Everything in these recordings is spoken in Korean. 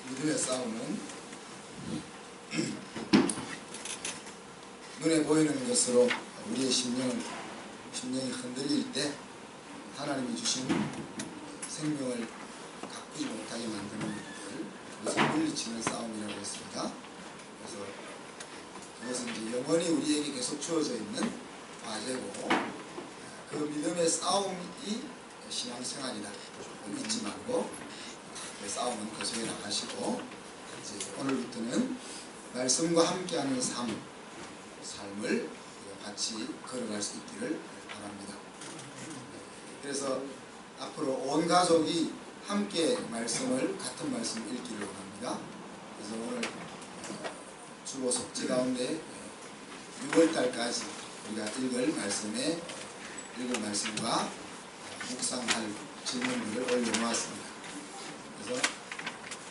믿음의 싸움은 눈에 보이는 것으로 우리의 심령이 흔들릴 때 하나님이 주신 생명을 가꾸지 못하게 만드는 것들, 그것을 물리치는 싸움이라고 했습니다. 그래서 그것은 이제 영원히 우리에게 계속 주어져 있는 과제고, 그 믿음의 싸움이 신앙생활이다. 조금 잊지 말고 그 싸움은 계속해 나가시고, 이제 오늘부터는 말씀과 함께하는 삶을 같이 걸어갈 수 있기를 바랍니다. 그래서 앞으로 온 가족이 함께 같은 말씀을 읽기를 원합니다. 그래서 오늘 주보 속지 가운데 6월달까지 우리가 읽을 말씀과 묵상할 질문들을 올려놓았습니다. 그래서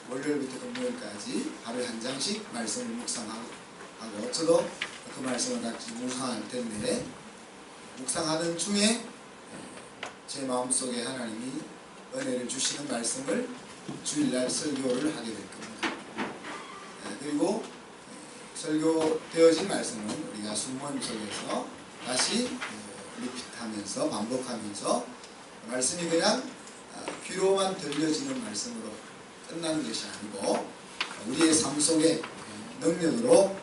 월요일부터 금요일까지 하루에 한 장씩 말씀을 묵상하고, 저도 그 말씀을 같이 묵상할 텐데, 묵상하는 중에 제 마음속에 하나님이 은혜를 주시는 말씀을 주일날 설교를 하게 될 겁니다. 그리고 설교되어진 말씀은 우리가 순문 속에서 다시 리핏하면서 반복하면서 말씀이 그냥 귀로만 들려지는 말씀으로 끝나는 것이 아니고 우리의 삶 속에 능력으로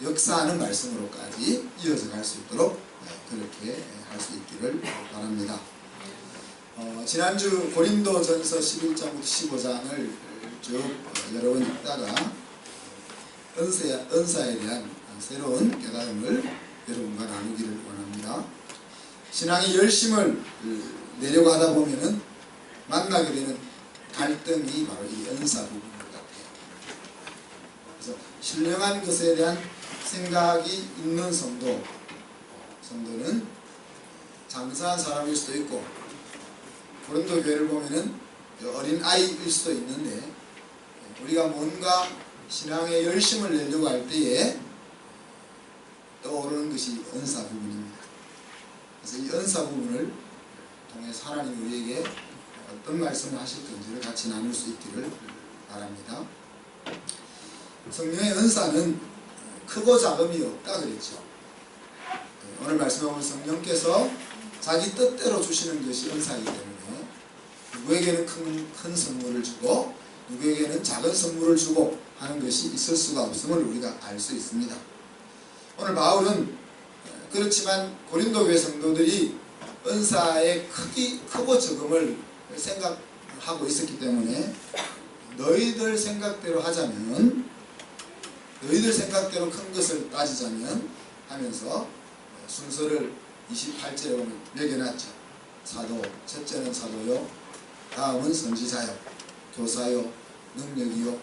역사하는 말씀으로까지 이어서 갈 수 있도록 그렇게 할 수 있기를 바랍니다. 지난주 고린도전서 11장부터 15장을 쭉 여러 번 읽다가 은사에 대한 새로운 깨달음을 여러분과 나누기를 원합니다. 신앙의 열심을 내려고 하다 보면은 만나게 되는 갈등이 바로 이 은사 부분 같아요. 그래서 신령한 것에 대한 생각이 있는 성도는 장사한 사람일 수도 있고, 고린도 교회를 보면은 어린 아이일 수도 있는데, 우리가 뭔가 신앙의 열심을 내려고 할 때에 떠오르는 것이 은사 부분입니다. 그래서 이 은사 부분을 통해서 하나님 우리에게 어떤 말씀을 하실 건지를 같이 나눌 수 있기를 바랍니다. 성령의 은사는 크고 작음이 없다 그랬죠. 오늘 말씀해 본 성령께서 자기 뜻대로 주시는 것이 은사이기 때문에 누구에게는 큰 선물을 주고 누구에게는 작은 선물을 주고 하는 것이 있을 수가 없음을 우리가 알 수 있습니다. 오늘 바울은 그렇지만 고린도 교회 성도들이 은사의 크고 적음을 생각하고 있었기 때문에 너희들 생각대로 하자면, 너희들 생각대로 큰 것을 따지자면 하면서 순서를 28절에 보면 매겨놨죠. 사도, 첫째는 사도요, 다음은 선지자요, 교사요, 능력이요,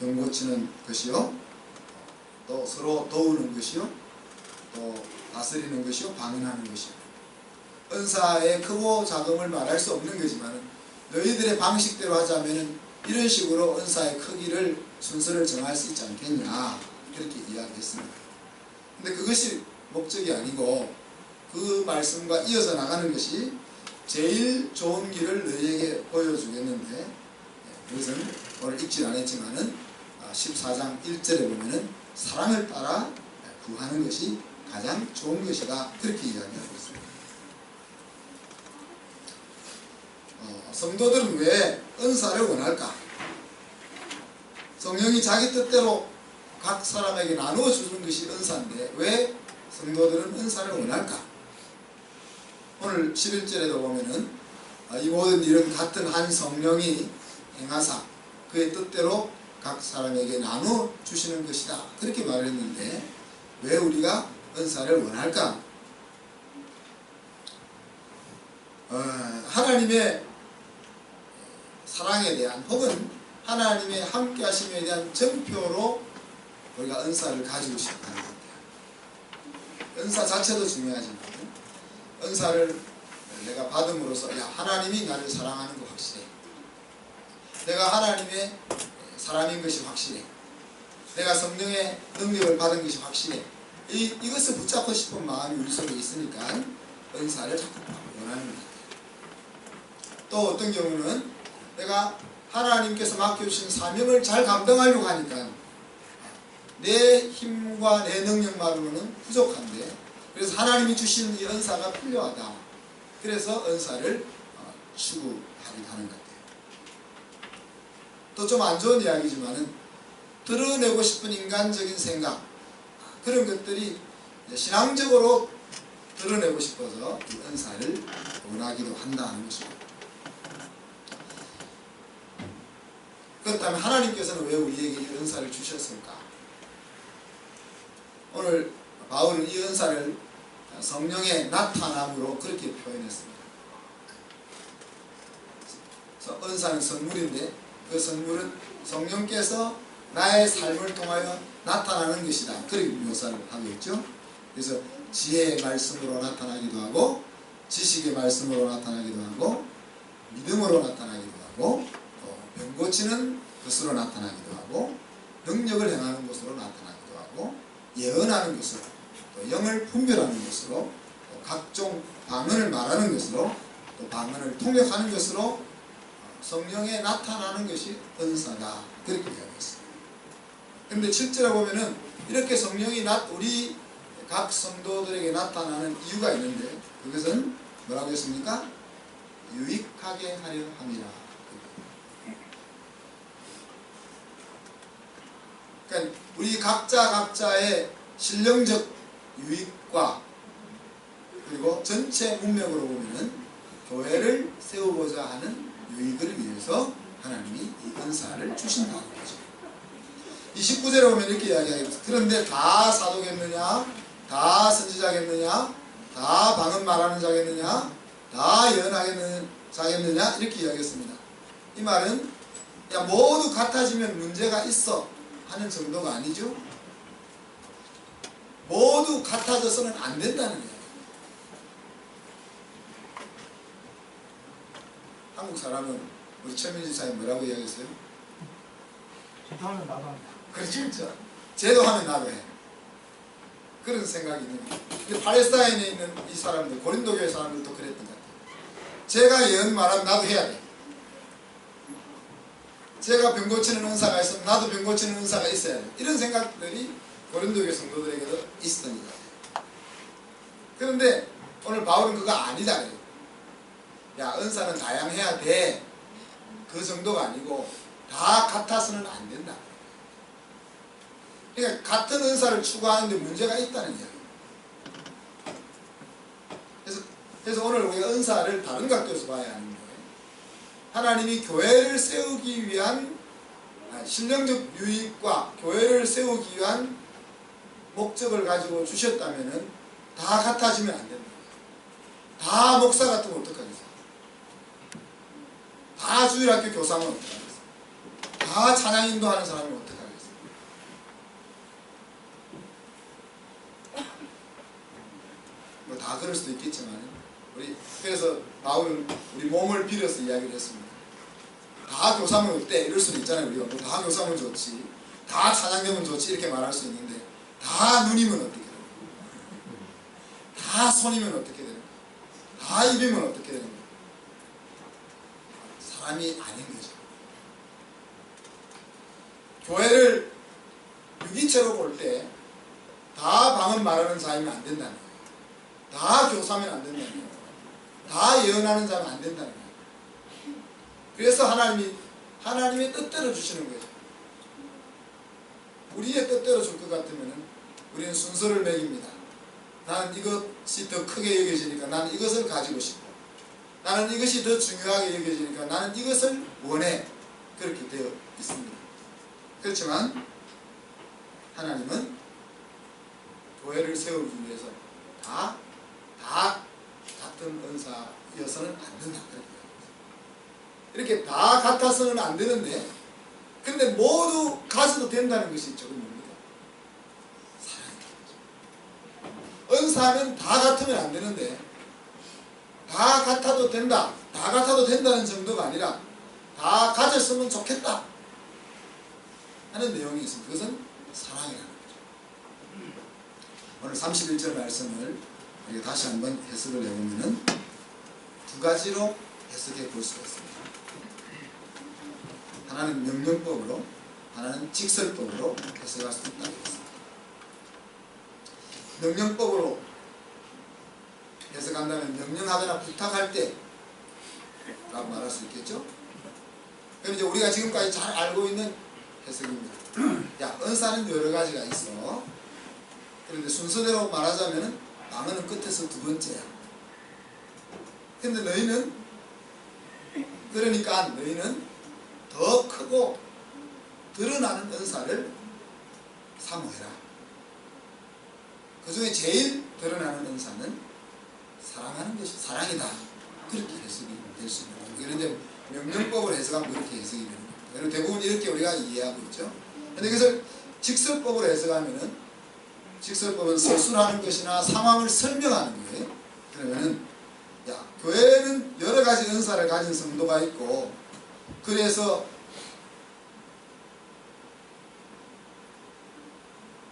병 고치는 것이요, 또 서로 도우는 것이요, 또 다스리는 것이요, 방언하는 것이요. 은사의 크고 작음을 말할 수 없는 거지만 너희들의 방식대로 하자면 이런 식으로 은사의 크기를 순서를 정할 수 있지 않겠냐, 그렇게 이야기했습니다. 근데 그것이 목적이 아니고 그 말씀과 이어서 나가는 것이 제일 좋은 길을 너희에게 보여주겠는데, 그것은 오늘 읽지 않았지만은 14장 1절에 보면은 사랑을 따라 구하는 것이 가장 좋은 것이다, 그렇게 이야기하고 있습니다. 성도들은 왜 은사를 원할까? 성령이 자기 뜻대로 각 사람에게 나누어 주는 것이 은사인데 왜 성도들은 은사를 원할까? 오늘 11절에도 보면은 이 모든 일은 같은 한 성령이 행하사 그의 뜻대로 각 사람에게 나누어 주시는 것이다, 그렇게 말했는데 왜 우리가 은사를 원할까? 하나님의 사랑에 대한 혹은 하나님의 함께 하심에 대한 증표로 우리가 은사를 가지고 싶다는 것 같아요. 은사 자체도 중요하지만 은사를 내가 받음으로써 하나님이 나를 사랑하는 거 확실해, 내가 하나님의 사람인 것이 확실해, 내가 성령의 능력을 받은 것이 확실해, 이것을 붙잡고 싶은 마음이 우리 속에 있으니까 은사를 자꾸 원하는 것 같아요. 또 어떤 경우는 내가 하나님께서 맡겨주신 사명을 잘 감당하려고 하니까 내 힘과 내 능력만으로는 부족한데, 그래서 하나님이 주신 이 은사가 필요하다. 그래서 은사를 추구하기도 하는 것 같아요. 또 좀 안 좋은 이야기지만은 드러내고 싶은 인간적인 생각, 그런 것들이 신앙적으로 드러내고 싶어서 이 은사를 원하기도 한다는 것입니다. 그렇다면 하나님께서는 왜 우리에게 이 은사를 주셨을까? 오늘 바울은 이 은사를 성령의 나타남으로 그렇게 표현했습니다. 은사는 선물인데 그 선물은 성령께서 나의 삶을 통하여 나타나는 것이다. 그렇게 묘사를 하고 있죠. 그래서 지혜의 말씀으로 나타나기도 하고, 지식의 말씀으로 나타나기도 하고, 믿음으로 나타나기도 하고, 병 고치는 것으로 나타나기도 하고, 능력을 행하는 것으로 나타나기도 하고, 예언하는 것으로, 또 영을 분별하는 것으로, 또 각종 방언을 말하는 것으로, 또 방언을 통역하는 것으로 성령에 나타나는 것이 은사다. 그렇게 이야기했습니다. 그런데 7절에 보면은 이렇게 성령이 우리 각 성도들에게 나타나는 이유가 있는데, 그것은 뭐라고 했습니까? 유익하게 하려 함이라. 그러니까 우리 각자의 신령적 유익과, 그리고 전체 문맥으로 보면은 교회를 세우고자 하는 유익을 위해서 하나님이 이 은사를 주신다는 거죠. 이 19절에 보면 이렇게 이야기하겠습니다. 그런데 다 사도겠느냐? 다 선지자겠느냐? 다 방언 말하는 자겠느냐? 다 예언하겠는 자겠느냐? 이렇게 이야기했습니다. 이 말은 야, 모두 같아지면 문제가 있어 하는 정도가 아니죠. 모두 같아져서는 안 된다는 거예요. 한국 사람은 우리 최민주 사님 뭐라고 이야기했어요? 저도 하면 나도 한다. 그렇죠. 쟤도 하면 나도 해. 그런 생각이 있는 거예요. 팔레스타인에 있는 이 사람들, 고린도 교회 사람들도 그랬던 것 같아요. 제가 예언 말하면 나도 해야 돼. 제가 병 고치는 은사가 있으면 나도 병 고치는 은사가 있어야 돼. 이런 생각들이 고린도 교회 성도들에게도 있었던 것 같아요. 그런데 오늘 바울은 그거 아니다 그래요. 야, 은사는 다양해야 돼. 그 정도가 아니고 다 같아서는 안 된다. 그러니까 같은 은사를 추구하는데 문제가 있다는 이야기예요. 그래서 오늘 우리가 은사를 다른 각도에서 봐야 하는 거예요. 하나님이 교회를 세우기 위한 신령적 유익과 교회를 세우기 위한 목적을 가지고 주셨다면 다 같아지면 안 된다. 다 목사 같으면 어떡하겠어요? 다 주일학교 교사면 어떡하겠어요? 다 찬양 인도하는 사람은 어떡하겠어요? 뭐 다 그럴 수도 있겠지만 그래서 바울은 우리 몸을 빌어서 이야기를 했습니다. 다 교사면 어때? 이럴 수도 있잖아요. 우리가 뭐 다 교사면 좋지, 다 찬양되면 좋지 이렇게 말할 수 있는데 다 눈이면 어떻게 돼요? 다 손이면 어떻게 되는 거예요? 다 입이면 어떻게 되는 거예요? 사람이 아닌 거죠. 교회를 유기체로 볼 때 다 방언 말하는 자이면 안 된다는 거예요. 다 교사면 안 된다는 거예요. 다 예언하는 자면 안 된다는 거예요. 그래서 하나님의 뜻대로 주시는 거예요. 우리의 뜻대로 줄 것 같으면 우리는 순서를 매깁니다. 나는 이것이 더 크게 여겨지니까 나는 이것을 가지고 싶고, 나는 이것이 더 중요하게 여겨지니까 나는 이것을 원해. 그렇게 되어 있습니다. 그렇지만 하나님은 교회를 세우기 위해서 다 같은 은사여서는 안 된다. 이렇게 다 같아서는 안 되는데, 근데 모두 가져도 된다는 것이 조금 뭡니까? 사랑이죠. 은사는 다 같으면 안 되는데, 다 같아도 된다. 다 같아도 된다는 정도가 아니라 다 가졌으면 좋겠다 하는 내용이 있습니다. 그것은 사랑이라는 거죠. 오늘 31절 말씀을 다시 한번 해석을 해보면 두 가지로 해석해 볼 수가 있습니다. 하나는 명령법으로, 하나는 직설법으로 해석할 수 있다고 했습니다. 명령법으로 해석한다면 명령하거나 부탁할 때 라고 말할 수 있겠죠. 그럼 이제 우리가 지금까지 잘 알고 있는 해석입니다. 야, 은사는 여러 가지가 있어. 그런데 순서대로 말하자면 방언은 끝에서 두 번째야. 근데 너희는, 그러니까 너희는 더 크고 드러나는 은사를 사모해라. 그 중에 제일 드러나는 은사는 사랑하는 것이 사랑이다. 그렇게 해석이 될 수 있는 거예요. 그런데 명령법을 해석하면 그렇게 해석이 되는 거예요. 그리고 대부분 이렇게 우리가 이해하고 있죠. 그런데 이것을 직설법으로 해석하면은, 직설법은 서술하는 것이나 상황을 설명하는 거예요. 그러면은, 야, 교회는 여러 가지 은사를 가진 성도가 있고, 그래서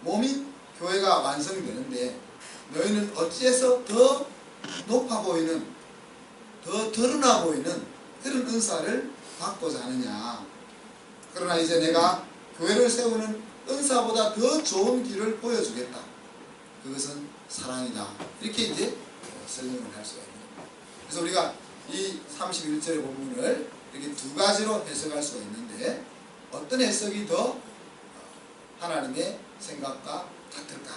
몸이 교회가 완성되는데 너희는 어찌해서 더 높아 보이는, 더 드러나 보이는 그런 은사를 받고자 하느냐. 그러나 이제 내가 교회를 세우는 은사보다 더 좋은 길을 보여주겠다. 그것은 사랑이다. 이렇게 이제 설명을 할 수가 있는 거예요. 그래서 우리가 이 31절의 부분을 이렇게 두 가지로 해석할 수가 있는데, 어떤 해석이 더 하나님의 생각과 같을까?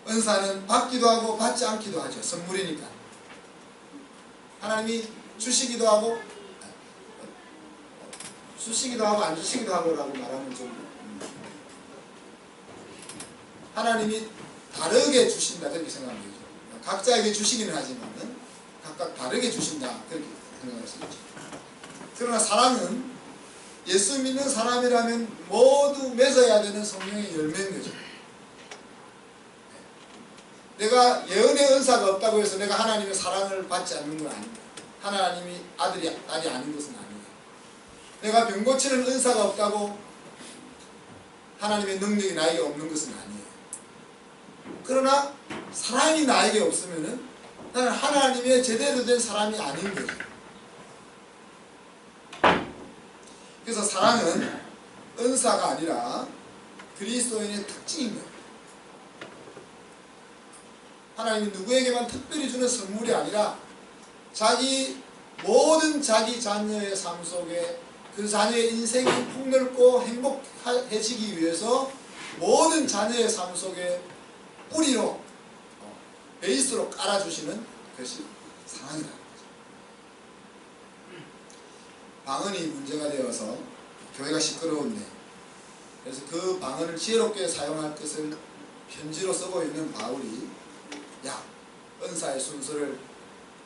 은사는 받기도 하고 받지 않기도 하죠. 선물이니까. 하나님이 주시기도 하고 주시기도 하고 안 주시기도 하고 라고 말하면 좀 하나님이 다르게 주신다 그렇게 생각합니다. 각자에게 주시기는 하지만 각각 다르게 주신다 그렇게 생각할 수 있죠. 그러나 사랑은 예수 믿는 사람이라면 모두 맺어야 되는 성령의 열매인 거죠. 내가 예언의 은사가 없다고 해서 내가 하나님의 사랑을 받지 않는 건 아닙니다. 하나님이 딸이 아닌 것은 아니에요. 내가 병 고치는 은사가 없다고 하나님의 능력이 나에게 없는 것은 아니에요. 그러나 사랑이 나에게 없으면은 나는 하나님의 제대로 된 사람이 아닌 거죠. 그래서 사랑은 은사가 아니라 그리스도인의 특징인 거예요. 하나님이 누구에게만 특별히 주는 선물이 아니라 모든 자기 자녀의 삶 속에 그 자녀의 인생이 풍요롭고 행복해지기 위해서 모든 자녀의 삶 속에 뿌리로 베이스로 깔아주시는 것이 사랑이라는 거죠. 방언이 문제가 되어서 교회가 시끄러운데, 그래서 그 방언을 지혜롭게 사용할 것을 편지로 쓰고 있는 바울이 은사의 순서를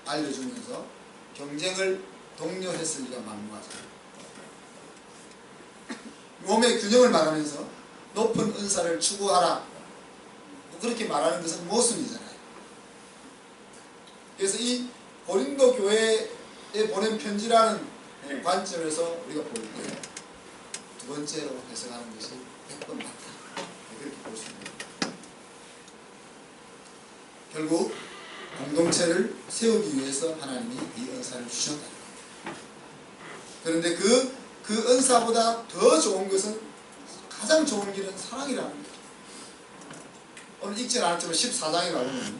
알려주면서 경쟁을 독려했을 리가 만무하죠. 몸의 균형을 말하면서 높은 은사를 추구하라 그렇게 말하는 것은 모순이잖아요. 그래서 이 고린도 교회에 보낸 편지라는 관점에서 우리가 볼 때 두 번째로 해석하는 것이 100번 맞다 그렇게 볼 수 있습니다. 결국 공동체를 세우기 위해서 하나님이 이 은사를 주셨다. 그런데 그 은사보다 더 좋은 것은, 가장 좋은 길은 사랑이라는 거죠. 오늘 읽지는 않았지만 14장에 가보면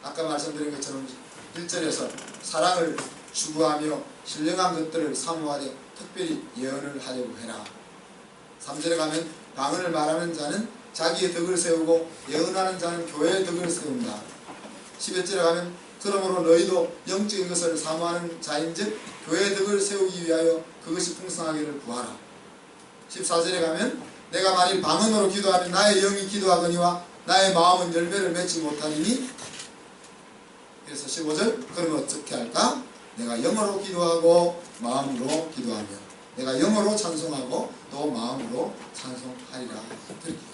아까 말씀드린 것처럼 1절에서 사랑을 추구하며 신령한 것들을 사모하되 특별히 예언을 하려고 해라. 3절에 가면 방언을 말하는 자는 자기의 덕을 세우고 예언하는 자는 교회의 덕을 세운다. 11절에 가면 그러므로 너희도 영적인 것을 사모하는 자인즉 교회의 덕을 세우기 위하여 그것이 풍성하기를 구하라. 14절에 가면 내가 만일 방언으로 기도하면 나의 영이 기도하거니와 나의 마음은 열매를 맺지 못하리니. 그래서 15절 그러면 어떻게 할까? 내가 영어로 기도하고 마음으로 기도하며 내가 영어로 찬송하고 또 마음으로 찬송하리라. 그렇게 되겠습니다.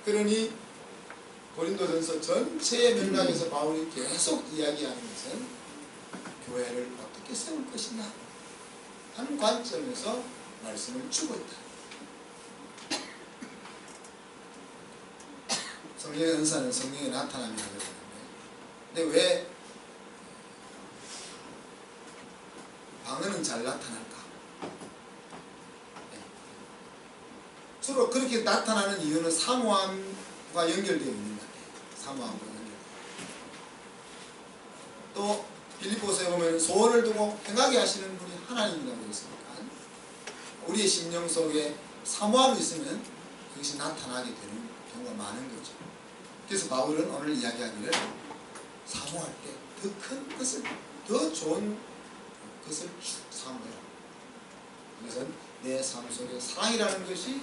그러니 고린도전서 전체의 맥락에서 바울이 계속 이야기하는 것은 교회를 어떻게 세울 것이냐 하는 관점에서 말씀을 주고 있다. 성령의 은사는 성령의 나타남이 되거든요. 근데 왜 방언은 잘 나타날까? 네. 주로 그렇게 나타나는 이유는 사모함과 연결되어 있는 것 같아요. 사모함과 연결. 또 빌립보서에 보면 소원을 두고 행하게 하시는 분이 하나님이라고 했으니까 우리의 심령 속에 사모함이 있으면 그것이 나타나게 되는 경우가 많은 거죠. 그래서 바울은 오늘 이야기하기를 사모할 때 더 큰 것을, 더 좋은 것을 사모해라. 그것은 내 삶 속에 사랑이라는 것이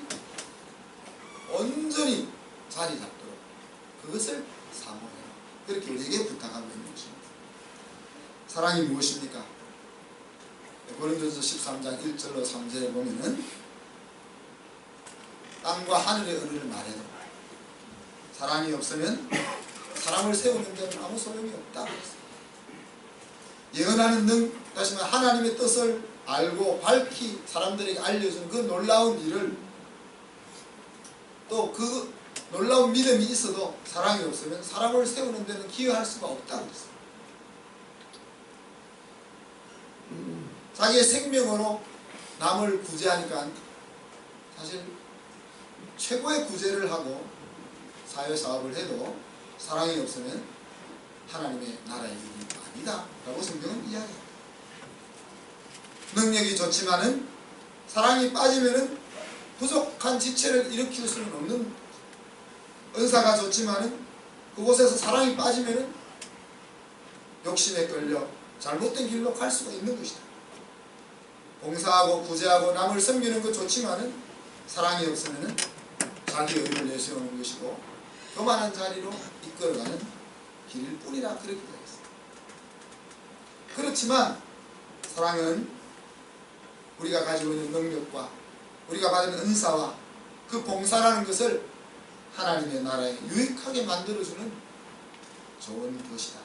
온전히 자리 잡도록 그것을 사모해라. 그렇게 우리에게 부탁하고 있는 것입니다. 사랑이 무엇입니까? 고린도전서 13장 1절로 3절에 보면은 땅과 하늘의 은혜를 말해도 사랑이 없으면 사람을 세우는 데는 아무 소용이 없다고 했습니다. 예언하는 능, 다시 말해 하나님의 뜻을 알고 밝히 사람들에게 알려주는 그 놀라운 일을 또 그 놀라운 믿음이 있어도 사랑이 없으면 사람을 세우는 데는 기여할 수가 없다고 했습니다. 자기의 생명으로 남을 구제하니까 사실 최고의 구제를 하고 사회사업을 해도 사랑이 없으면 하나님의 나라의 일이 아니다 라고 성경은 이야기합니다. 능력이 좋지만은 사랑이 빠지면은 부족한 지체를 일으킬 수는 없는, 은사가 좋지만은 그곳에서 사랑이 빠지면은 욕심에 끌려 잘못된 길로 갈 수가 있는 것이다. 봉사하고 구제하고 남을 섬기는 것 좋지만은 사랑이 없으면은 자기 의를 내세우는 것이고 교만한 자리로 이끌어가는 길일 뿐이라 그렇게 되어 있습니다. 그렇지만 사랑은 우리가 가지고 있는 능력과 우리가 받은 은사와 그 봉사라는 것을 하나님의 나라에 유익하게 만들어주는 좋은 것이다.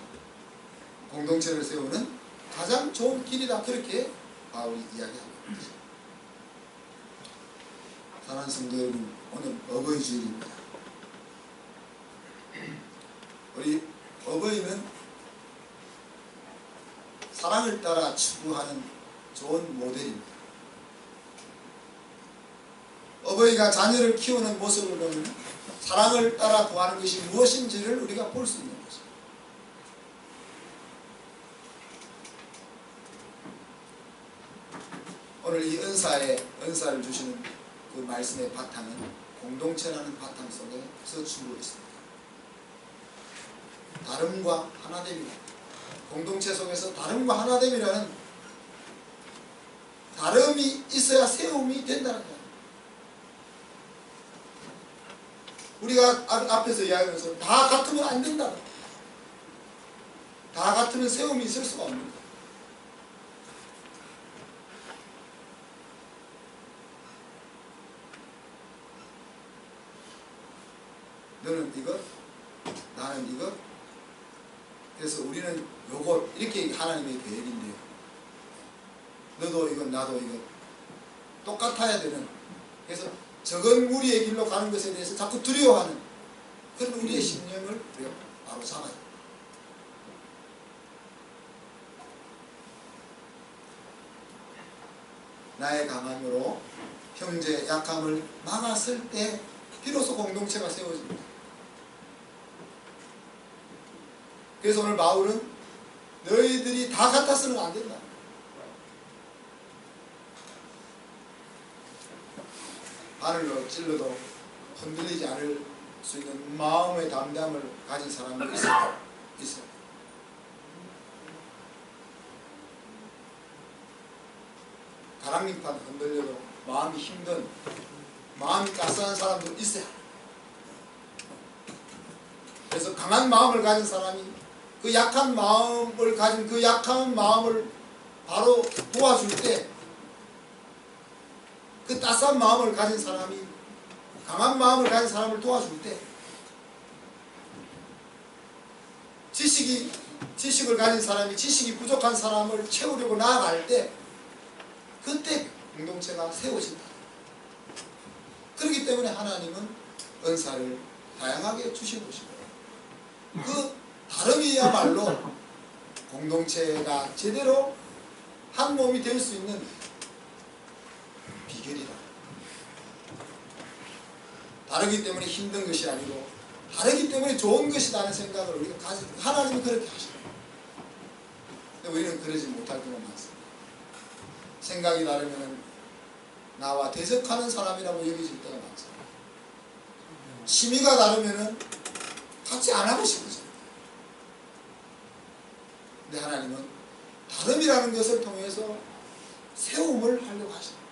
공동체를 세우는 가장 좋은 길이다. 그렇게 바울이 이야기하고 있습니다. 사랑하는 성도 여러분, 오늘 어버이 주일입니다. 우리 어버이는 사랑을 따라 추구하는 좋은 모델입니다. 어버이가 자녀를 키우는 모습을 보면 사랑을 따라 구하는 것이 무엇인지를 우리가 볼 수 있는 거죠. 오늘 이 은사를 주시는 그 말씀의 바탕은 공동체라는 바탕 속에서 주고 있습니다. 다름과 하나됨이다. 공동체 속에서 다름과 하나됨이라는, 다름이 있어야 세움이 된다는 거예요. 우리가 앞에서 이야기하면서 다 같으면 안 된다. 다 같으면 세움이 있을 수가 없는 거예요. 너는 이것, 나는 이것. 그래서 우리는 요것, 이렇게 하나님의 계획인데요. 너도 이것, 나도 이것. 똑같아야 되는. 그래서 적은 무리의 길로 가는 것에 대해서 자꾸 두려워하는 그런 우리의 신념을 우리가 바로 잡아야 됩니다. 나의 강함으로 형제의 약함을 막았을 때 비로소 공동체가 세워집니다. 그래서 오늘 바울은 너희들이 다 같아서는 안 된다. 바늘로 찔러도 흔들리지 않을 수 있는 마음의 담담을 가진 사람이 있어요. 가랑잎판 흔들려도 마음이 힘든, 마음이 따스한 사람도 있어요. 그래서 강한 마음을 가진 사람이 그 약한 마음을 가진 그 약한 마음을 바로 도와줄 때, 그 따스한 마음을 가진 사람이 강한 마음을 가진 사람을 도와줄 때, 지식을 가진 사람이 지식이 부족한 사람을 채우려고 나아갈 때, 그때 공동체가 세워진다. 그렇기 때문에 하나님은 은사를 다양하게 주신 것이고, 그 다름이야말로 공동체가 제대로 한 몸이 될 수 있는 비결이다. 다르기 때문에 힘든 것이 아니고 다르기 때문에 좋은 것이라는 생각을 우리가 가지고 하나님은 그렇게 하십니다. 근데 우리는 그러지 못할 경우가 많습니다. 생각이 다르면 나와 대적하는 사람이라고 여겨질 때가 많습니다. 취미가 다르면 같이 안 하고 싶어져요. 근데 하나님은 다름이라는 것을 통해서 세움을 하려고 하십니다.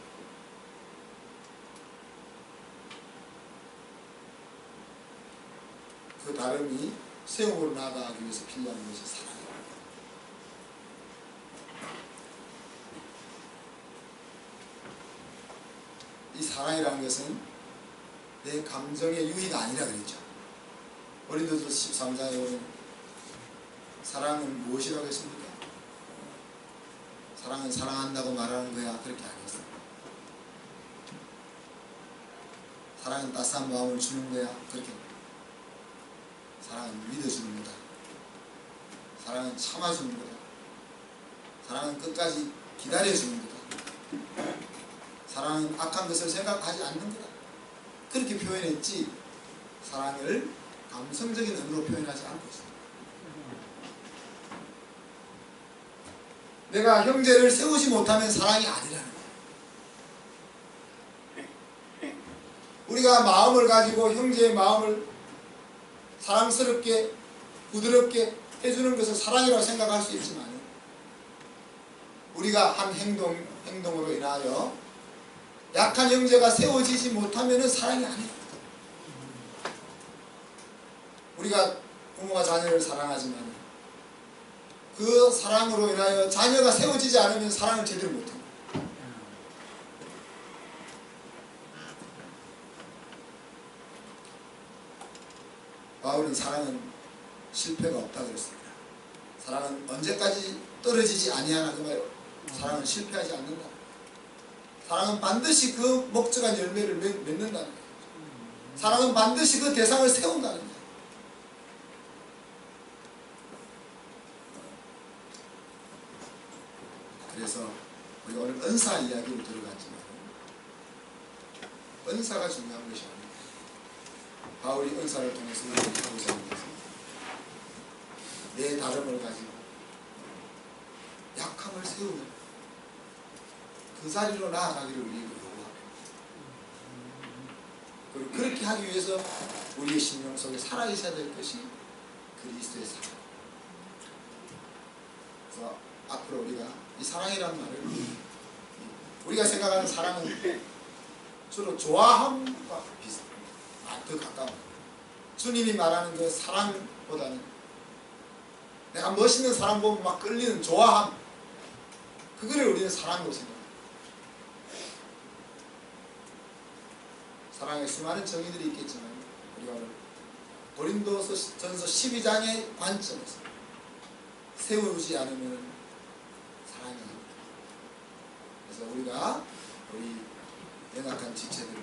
그 다름이 세움으로 나아가기 위해서 필요한 것이 사랑입니다. 이 사랑이라는 것은 내 감정의 유희가 아니라 그랬죠. 고린도서 13장에 보면 사랑은 무엇이라고 했습니까? 사랑은 사랑한다고 말하는 거야. 그렇게 안 했어요. 사랑은 따스한 마음을 주는 거야. 그렇게. 사랑은 믿어주는 거다. 사랑은 참아주는 거다. 사랑은 끝까지 기다려주는 거다. 사랑은 악한 것을 생각하지 않는 거다. 그렇게 표현했지 사랑을 감성적인 의미로 표현하지 않고 있습니다. 내가 형제를 세우지 못하면 사랑이 아니라는 거예요. 우리가 마음을 가지고 형제의 마음을 사랑스럽게 부드럽게 해주는 것을 사랑이라고 생각할 수 있지만 우리가 한 행동으로 인하여 약한 형제가 세워지지 못하면 사랑이 아니에요. 우리가 부모가 자녀를 사랑하지만 그 사랑으로 인하여 자녀가 세워지지 않으면 사랑을 제대로 못합니다. 바울은 사랑은 실패가 없다 그랬습니다. 사랑은 언제까지 떨어지지 아니하나 그 말이에요. 사랑은 실패하지 않는다. 사랑은 반드시 그 목적한 열매를 맺는다는 거예요. 사랑은 반드시 그 대상을 세운다는 거예요. 그래서 우리가 오늘 은사 이야기로 들어갔지만 은사가 중요한 것이 아닙니다. 바울이 은사를 통해서 하고자 하는 것은 내 다름을 가지고 약함을 세우는 그 자리로 나아가기를 우리에게 요구합니다. 그리고 그렇게 하기 위해서 우리의 심령 속에 살아있어야 될 것이 그리스도의 사랑. 그래서 앞으로 우리가 이 사랑이라는 말을 우리가 생각하는 사랑은 주로 좋아함과 비슷합니다. 더 가까운. 주님이 말하는 그 사랑보다는 내가 멋있는 사람 보면 막 끌리는 좋아함, 그거를 우리는 사랑으로 생각합니다. 사랑에 수많은 정의들이 있겠지만 우리가 오늘 고린도전서 12장의 관점에서 세우지 않으면 사랑이 아닙니다. 그래서 우리가 우리 연약한 지체들,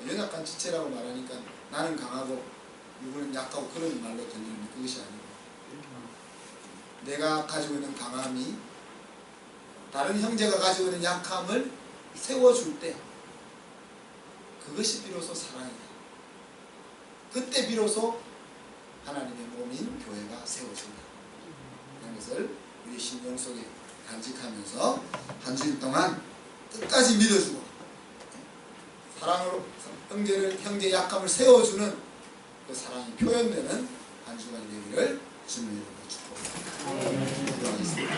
연약한 지체라고 말하니까 나는 강하고 누구는 약하고 그런 말로 들리는데 그것이 아니고 내가 가지고 있는 강함이 다른 형제가 가지고 있는 약함을 세워줄 때 그것이 비로소 사랑이다. 그때 비로소 하나님의 몸인 교회가 세워진다. 그런 것을 우리 심령 속에 간직하면서 한 주일 동안 끝까지 믿어주고 사랑으로 형제의 약함을 세워주는 그 사랑이 표현되는 한 주간이 되기를 주님의 이름으로 축복합니다. 기도하겠습니다.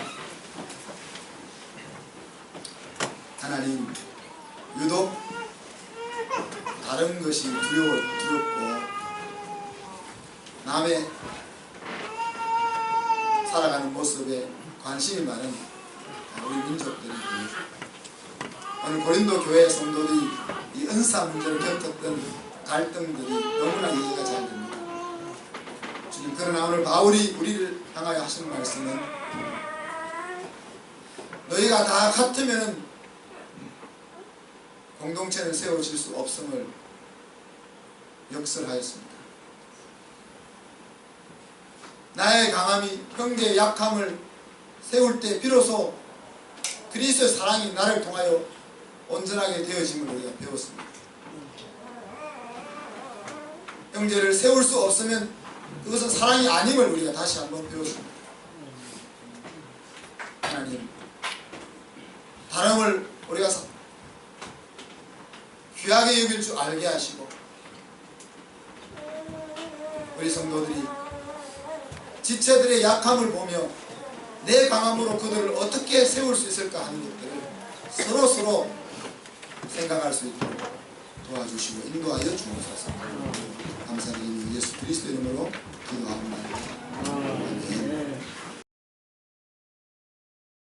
하나님, 유독 다른 것이 두렵고 남의 살아가는 모습에 관심이 많은 우리 민족들이 오늘 고린도 교회 성도들이 이 은사 문제를 겪었던 갈등들이 너무나 이해가 잘 됩니다. 주님, 그러나 오늘 바울이 우리를 향하여 하신 말씀은 너희가 다 같으면 공동체는 세워질 수 없음을 역설하였습니다. 나의 강함이 형제의 약함을 세울 때 비로소 그리스도의 사랑이 나를 통하여 온전하게 되어짐을 우리가 배웠습니다. 형제를 세울 수 없으면 그것은 사랑이 아님을 우리가 다시 한번 배웠습니다. 하나님, 다름을 우리가 귀하게 여길 줄 알게 하시고, 우리 성도들이 지체들의 약함을 보며 내 강함으로 그들을 어떻게 세울 수 있을까 하는 것들을 서로 생각할 수 있도록 도와주시고 인도하여 주옵소서. 감사드리는 예수 그리스도 이름으로 기도합니다. 아멘.